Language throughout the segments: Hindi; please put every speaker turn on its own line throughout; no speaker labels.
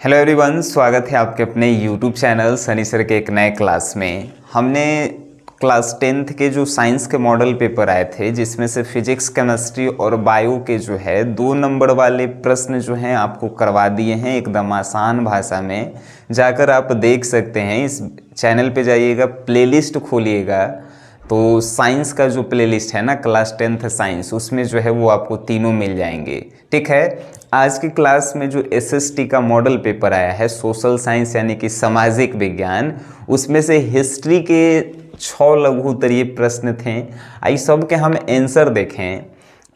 हेलो एवरीवन, स्वागत है आपके अपने यूट्यूब चैनल सनी सर के एक नए क्लास में। हमने क्लास 10th के जो साइंस के मॉडल पेपर आए थे, जिसमें से फिजिक्स, केमिस्ट्री और बायो के जो है 2 नंबर वाले प्रश्न जो हैं आपको करवा दिए हैं एकदम आसान भाषा में। जाकर आप देख सकते हैं, इस चैनल पे जाइएगा, प्लेलिस्ट खोलिएगा तो साइंस का जो प्लेलिस्ट है ना, क्लास 10th साइंस, उसमें जो है वो आपको तीनों मिल जाएंगे। ठीक है, आज की क्लास में जो एसएसटी का मॉडल पेपर आया है, सोशल साइंस यानी कि सामाजिक विज्ञान, उसमें से हिस्ट्री के 6 लघु उत्तरीय प्रश्न थे। आई सब के हम आंसर देखें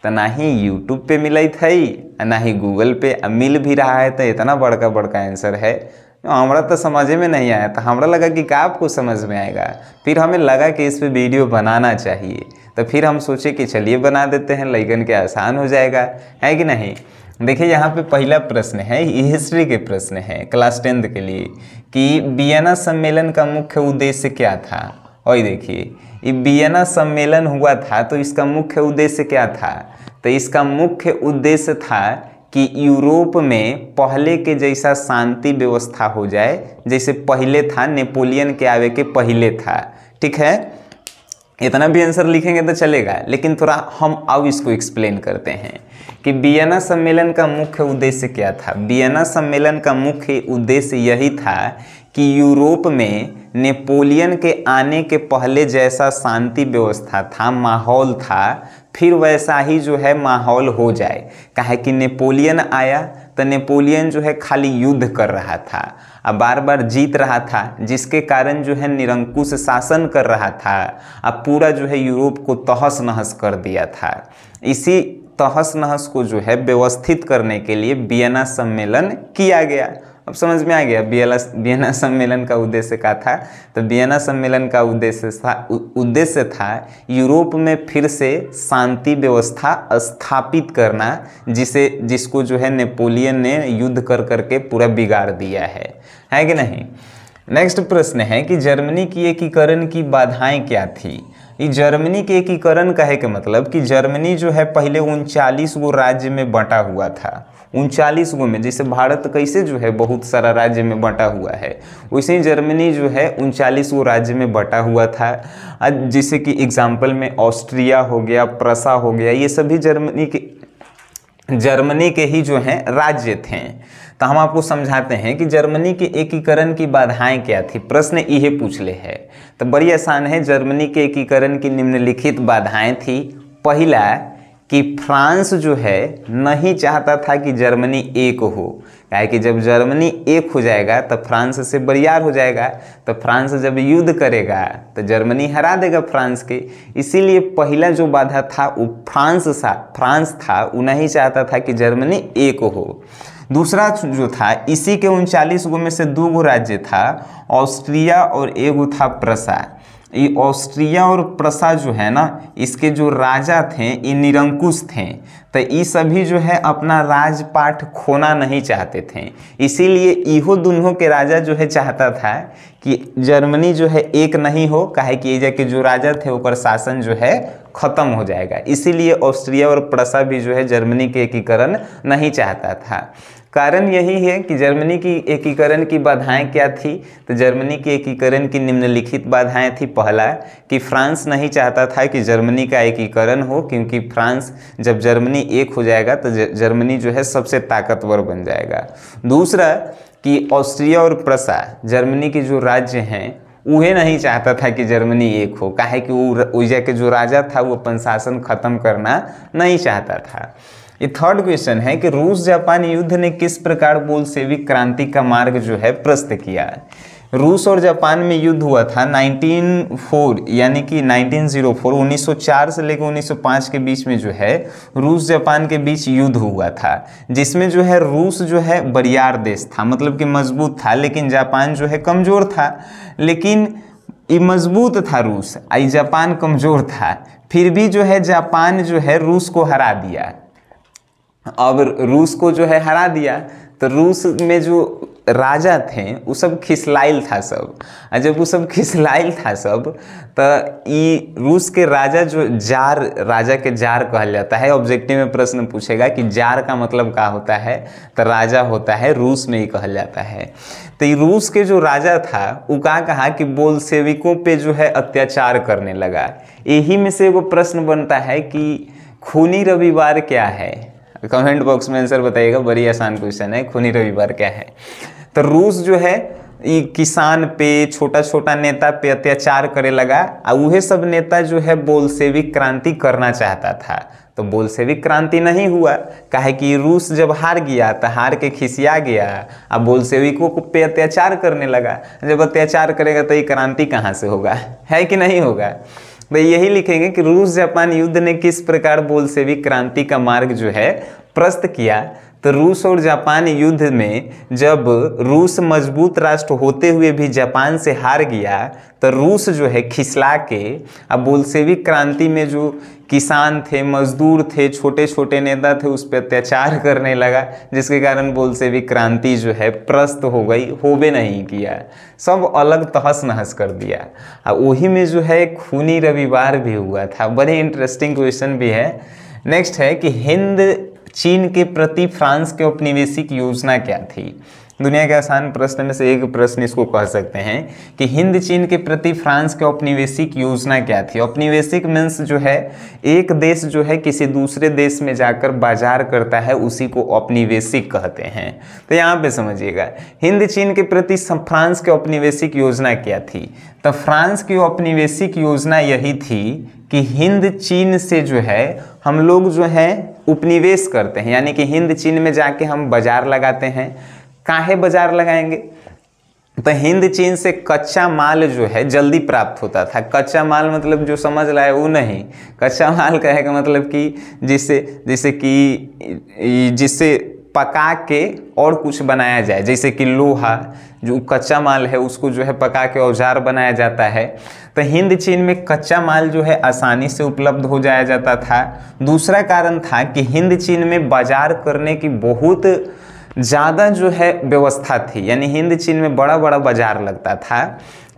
तो ना ही यूट्यूब पे मिला था ना ही गूगल पे, मिल भी रहा है तो इतना बड़का बड़का आंसर है, हमारा तो समझ में नहीं आया। तो हमारा लगा कि क्या आपको समझ में आएगा, फिर हमें लगा कि इस पे वीडियो बनाना चाहिए, तो फिर हम सोचे कि चलिए बना देते हैं, लेकिन के आसान हो जाएगा, है कि नहीं। देखिए यहाँ पे पहला प्रश्न है, हिस्ट्री के प्रश्न है क्लास 10th के लिए, कि वियना सम्मेलन का मुख्य उद्देश्य क्या था। और देखिए, ये वियना सम्मेलन हुआ था तो इसका मुख्य उद्देश्य क्या था। तो इसका मुख्य उद्देश्य था कि यूरोप में पहले के जैसा शांति व्यवस्था हो जाए, जैसे पहले था, नेपोलियन के आवे के पहले था। ठीक है, इतना भी आंसर लिखेंगे तो चलेगा, लेकिन थोड़ा हम अब इसको एक्सप्लेन करते हैं कि वियना सम्मेलन का मुख्य उद्देश्य क्या था। वियना सम्मेलन का मुख्य उद्देश्य यही था कि यूरोप में नेपोलियन के आने के पहले जैसा शांति व्यवस्था था, माहौल था, फिर वैसा ही जो है माहौल हो जाए। काहे कि नेपोलियन आया तो नेपोलियन जो है खाली युद्ध कर रहा था, अब बार बार जीत रहा था, जिसके कारण जो है निरंकुश शासन कर रहा था, अब पूरा जो है यूरोप को तहस नहस कर दिया था। इसी तहस नहस को जो है व्यवस्थित करने के लिए वियना सम्मेलन किया गया। अब समझ में आ गया वियना सम्मेलन का उद्देश्य क्या था। तो वियना सम्मेलन का उद्देश्य था यूरोप में फिर से शांति व्यवस्था स्थापित करना, जिसको जो है नेपोलियन ने युद्ध कर करके पूरा बिगाड़ दिया है कि नहीं। नेक्स्ट प्रश्न है कि जर्मनी की एकीकरण की बाधाएं क्या थी। ये जर्मनी के एकीकरण कहे के मतलब कि जर्मनी जो है पहले 39 गो राज्य में बंटा हुआ था। 39 गो में, जैसे भारत कैसे जो है बहुत सारा राज्य में बंटा हुआ है, वैसे ही जर्मनी जो है 39 गो राज्य में बंटा हुआ था। जैसे कि एग्जाम्पल में ऑस्ट्रिया हो गया, प्रसा हो गया, ये सभी जर्मनी के ही जो हैं राज्य थे। तो हम आपको समझाते हैं कि जर्मनी के एकीकरण की बाधाएं क्या थी। प्रश्न यही पूछ ले है तो बड़ी आसान है। जर्मनी के एकीकरण की निम्नलिखित बाधाएं थी। पहला कि फ्रांस जो है नहीं चाहता था कि जर्मनी एक हो, काहे कि जब जर्मनी एक हो जाएगा तो फ्रांस से बरियार हो जाएगा, तो फ्रांस जब युद्ध करेगा तो जर्मनी हरा देगा फ्रांस के। इसीलिए पहला जो बाधा था वो फ्रांस था, वो नहीं चाहता था कि जर्मनी एक हो। दूसरा जो था, इसी के 39 गो में से 2 गो राज्य था, ऑस्ट्रिया और एगो था प्रसा। ये ऑस्ट्रिया और प्रसा जो है ना, इसके जो राजा थे ये निरंकुश थे, तो ये सभी जो है अपना राजपाट खोना नहीं चाहते थे। इसीलिए इहो दोनों के राजा जो है चाहता था कि जर्मनी जो है एक नहीं हो, काहे कि ये जाके जो राजा थे उनका शासन जो है खत्म हो जाएगा। इसीलिए ऑस्ट्रिया और प्रसा भी जो है जर्मनी के एकीकरण नहीं चाहता था। कारण यही है कि जर्मनी की एकीकरण की बाधाएं क्या थी। तो जर्मनी की एकीकरण की निम्नलिखित बाधाएं थी। पहला कि फ्रांस नहीं चाहता था कि जर्मनी का एकीकरण हो, क्योंकि फ्रांस जब जर्मनी एक हो जाएगा तो जर्मनी जो है सबसे ताकतवर बन जाएगा। दूसरा कि ऑस्ट्रिया और प्रसा जर्मनी के जो राज्य हैं वह नहीं चाहता था कि जर्मनी एक हो, काहे कि वो के जो राजा था वो अपन शासन खत्म करना नहीं चाहता था। ये थर्ड क्वेश्चन है कि रूस जापान युद्ध ने किस प्रकार बोल्शेविक क्रांति का मार्ग जो है प्रशस्त किया। रूस और जापान में युद्ध हुआ था 1904 यानी कि 1904 1904 से लेकर 1905 के बीच में जो है रूस जापान के बीच युद्ध हुआ था, जिसमें जो है रूस जो है बरियार देश था, मतलब कि मजबूत था, लेकिन जापान जो है कमज़ोर था। लेकिन ये मजबूत था रूस, आई जापान कमज़ोर था, फिर भी जो है जापान जो है रूस को हरा दिया। अब रूस को जो है हरा दिया तो रूस में जो राजा थे वो सब खिसलाइल था सब। और जब वो सब खिसलाइल था सब तो ये रूस के राजा जो जार, राजा के जार कहल जाता है। ऑब्जेक्टिव में प्रश्न पूछेगा कि जार का मतलब क्या होता है, तो राजा होता है, रूस में ही कहल जाता है। तो ये रूस के जो राजा था वो क्या कहा कि बोल्शेविकों पे जो है अत्याचार करने लगा। यही में से एगो प्रश्न बनता है कि खूनी रविवार क्या है। कमेंट बॉक्स में आंसर बताइएगा, बड़ी आसान क्वेश्चन है, खूनी रविवार क्या है। तो रूस जो है ये किसान पे, छोटा छोटा नेता पे अत्याचार करे लगा। और वह सब नेता जो है बोल्शेविक क्रांति करना चाहता था, तो बोल्शेविक क्रांति नहीं हुआ। काहे कि रूस जब हार गया तो हार के खिसिया गया, अब बोल्शेविकों को पे अत्याचार करने लगा। जब अत्याचार करेगा तो ये क्रांति कहाँ से होगा, है कि नहीं होगा। तो यही लिखेंगे कि रूस जापान युद्ध ने किस प्रकार बोल्शेविक क्रांति का मार्ग जो है प्रशस्त किया। तो रूस और जापान युद्ध में जब रूस मजबूत राष्ट्र होते हुए भी जापान से हार गया, तो रूस जो है खिसला के अब बोल्शेविक क्रांति में जो किसान थे, मजदूर थे, छोटे छोटे नेता थे, उस पर अत्याचार करने लगा, जिसके कारण बोल्शेविक क्रांति जो है प्रस्त हो गई, होबे नहीं किया, सब अलग तहस नहस कर दिया। और वही में जो है खूनी रविवार भी हुआ था। बड़े इंटरेस्टिंग क्वेश्चन भी है। नेक्स्ट है कि हिंद चीन के प्रति फ्रांस के औपनिवेशिक योजना क्या थी। दुनिया के आसान प्रश्न में से एक प्रश्न इसको कह सकते हैं कि हिंद चीन के प्रति फ्रांस के औपनिवेशिक योजना क्या थी। औपनिवेशिक मीन्स जो है एक देश जो है किसी दूसरे देश में जाकर बाजार करता है, उसी को औपनिवेशिक कहते हैं। तो यहाँ पे समझिएगा, हिंद चीन के प्रति फ्रांस के औपनिवेशिक योजना क्या थी। तो फ्रांस की औपनिवेशिक योजना यही थी कि हिंद चीन से जो है हम लोग जो है उपनिवेश करते हैं, यानी कि हिंद चीन में जाके हम बाजार लगाते हैं। काहे बाजार लगाएंगे, तो हिंद चीन से कच्चा माल जो है जल्दी प्राप्त होता था। कच्चा माल मतलब जो समझ रहा है वो नहीं, कच्चा माल कहे का मतलब कि जिससे पका के और कुछ बनाया जाए, जैसे कि लोहा जो कच्चा माल है उसको जो है पका के औजार बनाया जाता है। तो हिंद चीन में कच्चा माल जो है आसानी से उपलब्ध हो जाया जाता था। दूसरा कारण था कि हिंद चीन में बाजार करने की बहुत ज़्यादा जो है व्यवस्था थी, यानी हिंद चीन में बड़ा बड़ा बाजार लगता था।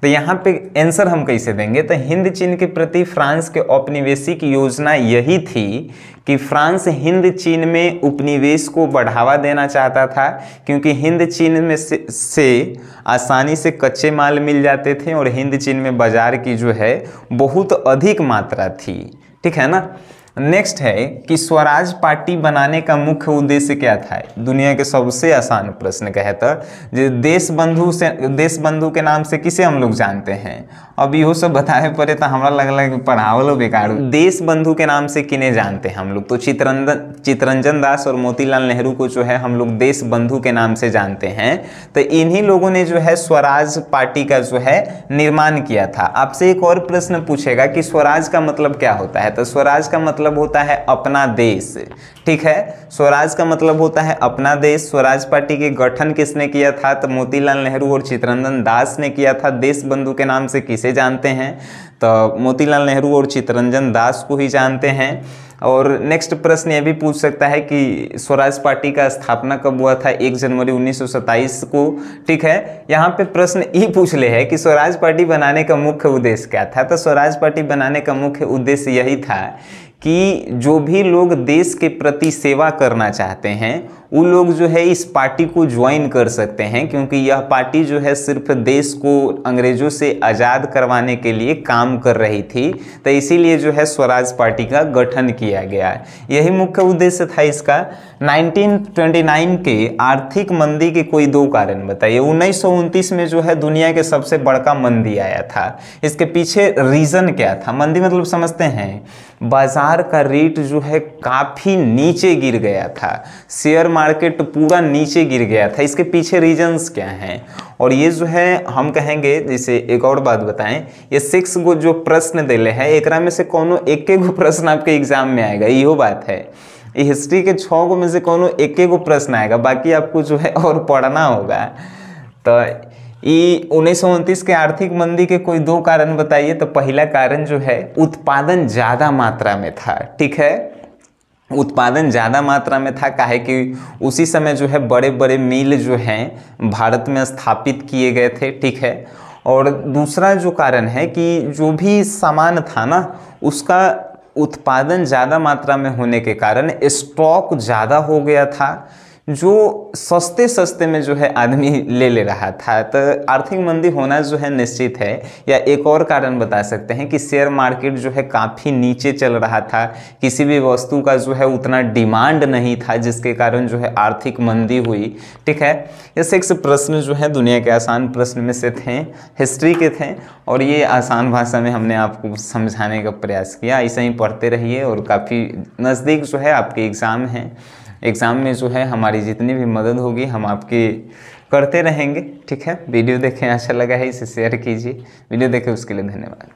तो यहाँ पे आंसर हम कैसे देंगे, तो हिंद चीन के प्रति फ्रांस के औपनिवेशिक योजना यही थी कि फ्रांस हिंद चीन में उपनिवेश को बढ़ावा देना चाहता था, क्योंकि हिंद चीन में से आसानी से कच्चे माल मिल जाते थे और हिंद चीन में बाजार की जो है बहुत अधिक मात्रा थी। ठीक है ना। नेक्स्ट है कि स्वराज पार्टी बनाने का मुख्य उद्देश्य क्या था। दुनिया के सबसे आसान प्रश्न कहे तो देश बंधु के नाम से किसे हम लोग जानते हैं। अब इहो सब बताए पड़े तो हमारा लगला कि पढ़ावलो बेकार। देश बंधु के नाम से किन्हें जानते हैं हम लोग, तो चित्तरंजन दास और मोतीलाल नेहरू को जो है हम लोग देश बंधु के नाम से जानते हैं। तो इन्हीं लोगों ने जो है स्वराज पार्टी का जो है निर्माण किया था। आपसे एक और प्रश्न पूछेगा कि स्वराज का मतलब क्या होता है, तो स्वराज का मतलब होता है अपना देश। ठीक है, स्वराज का मतलब होता है अपना देश। स्वराज पार्टी के गठन किसने किया था, तो मोतीलाल नेहरू और चित्तरंजन दास ने किया था। देश बंधु के नाम से किसे जानते हैं, तो मोतीलाल नेहरू और चित्तरंजन दास को ही जानते हैं। और नेक्स्ट प्रश्न ये भी पूछ सकता है कि स्वराज पार्टी का स्थापना कब हुआ था, 1 जनवरी 1927 को। ठीक है, यहाँ पे प्रश्न ये पूछ ले है कि स्वराज पार्टी बनाने का मुख्य उद्देश्य क्या था। तो स्वराज पार्टी बनाने का मुख्य उद्देश्य यही था कि जो भी लोग देश के प्रति सेवा करना चाहते हैं वो लोग जो है इस पार्टी को ज्वाइन कर सकते हैं, क्योंकि यह पार्टी जो है सिर्फ देश को अंग्रेजों से आज़ाद करवाने के लिए काम कर रही थी। तो इसीलिए जो है स्वराज पार्टी का गठन किया गया। यही मुख्य उद्देश्य था इसका। 1929 के आर्थिक मंदी के कोई 2 कारण बताइए। 1929 में जो है दुनिया के सबसे बड़का मंदी आया था। इसके पीछे रीज़न क्या था। मंदी मतलब समझते हैं, बाजार का रेट जो है काफ़ी नीचे गिर गया था, शेयर मार्केट पूरा नीचे गिर गया था। इसके पीछे रीजंस क्या हैं, और ये जो है हम कहेंगे, जैसे एक और बात बताएं, ये 6 गो जो प्रश्न दिले हैं एकरा में से कोनो एक गो प्रश्न आपके एग्जाम में आएगा। इहो बात है, ये हिस्ट्री के 6 गो में से कोनो एक गो प्रश्न आएगा, बाकी आपको जो है और पढ़ना होगा। तो ये 1929 के आर्थिक मंदी के कोई 2 कारण बताइए। तो पहला कारण जो है उत्पादन ज़्यादा मात्रा में था। ठीक है, उत्पादन ज़्यादा मात्रा में था, काहे कि उसी समय जो है बड़े बड़े मिल जो हैं भारत में स्थापित किए गए थे, ठीक है। और दूसरा जो कारण है कि जो भी सामान था ना, उसका उत्पादन ज़्यादा मात्रा में होने के कारण स्टॉक ज़्यादा हो गया था, जो सस्ते सस्ते में जो है आदमी ले रहा था। तो आर्थिक मंदी होना जो है निश्चित है। या एक और कारण बता सकते हैं कि शेयर मार्केट जो है काफ़ी नीचे चल रहा था, किसी भी वस्तु का जो है उतना डिमांड नहीं था, जिसके कारण जो है आर्थिक मंदी हुई, ठीक है। ये 6 प्रश्न जो है दुनिया के आसान प्रश्न में से थे, हिस्ट्री के थे, और ये आसान भाषा में हमने आपको समझाने का प्रयास किया। ऐसे ही पढ़ते रहिए, और काफ़ी नज़दीक जो है आपके एग्ज़ाम हैं। एग्ज़ाम में जो है हमारी जितनी भी मदद होगी हम आपकी करते रहेंगे, ठीक है। वीडियो देखें, अच्छा लगा है इसे शेयर कीजिए। वीडियो देखें उसके लिए धन्यवाद।